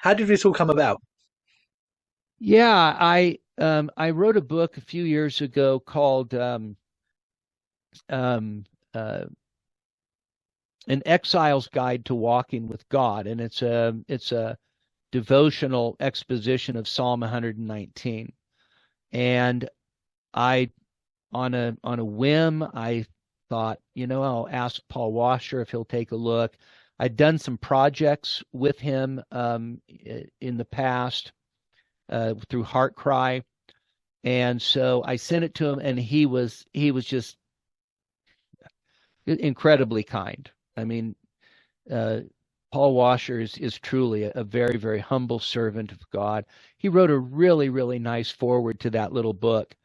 How did this all come about? Yeah, I wrote a book a few years ago called um, uh, "An Exile's Guide to Walking with God," and it's a devotional exposition of Psalm 119. And I, on a whim, I thought, I'll ask Paul Washer if he'll take a look. I'd done some projects with him in the past through Heart Cry. And so I sent it to him, and he was just incredibly kind. I mean, uh, Paul Washer is truly a very, very humble servant of God. He wrote a really, really nice foreword to that little book.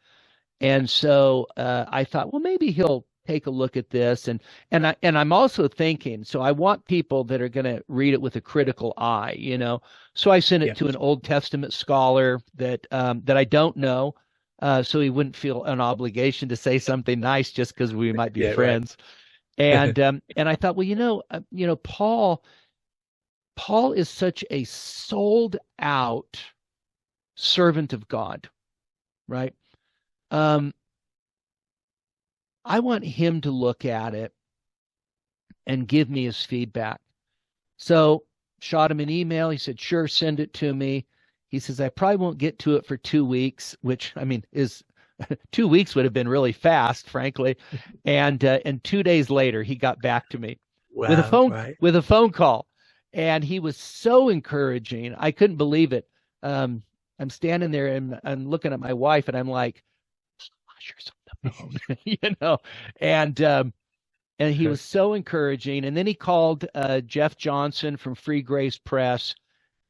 And so I thought, well, maybe he'll take a look at this. And I'm also thinking, so I want people that are going to read it with a critical eye. So I sent it Yeah, to an Old Testament scholar that I don't know, so he wouldn't feel an obligation to say something nice just because we might be yeah, right. friends. And I thought, well, Paul is such a sold out servant of God, right? Um, I want him to look at it and give me his feedback. So shot him an email. He said, sure, send it to me. He says, I probably won't get to it for 2 weeks, which I mean is 2 weeks would have been really fast, frankly. And 2 days later, he got back to me with a Wow, phone right. with a phone call, and he was so encouraging. I couldn't believe it. Um, I'm standing there and I'm looking at my wife, and I'm like, "Usher's on the phone," and he was so encouraging. And then he called Jeff Johnson from Free Grace Press,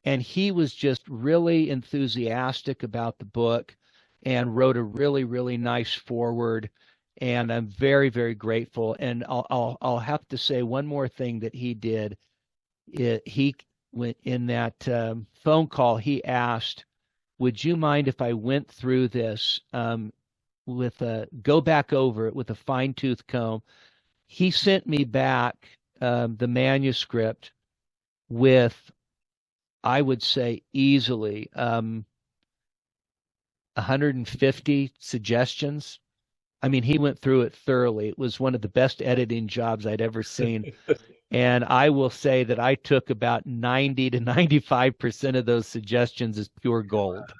and he was just really enthusiastic about the book and wrote a really, really nice foreword. And I'm very, very grateful. And I'll have to say one more thing that he did. He went in that phone call. He asked, "Would you mind if I went through this with a go back over it with a fine tooth comb?" He sent me back the manuscript with, I would say, easily 150 suggestions. I mean, he went through it thoroughly. It was one of the best editing jobs I'd ever seen. And I will say that I took about 90 to 95% of those suggestions as pure gold.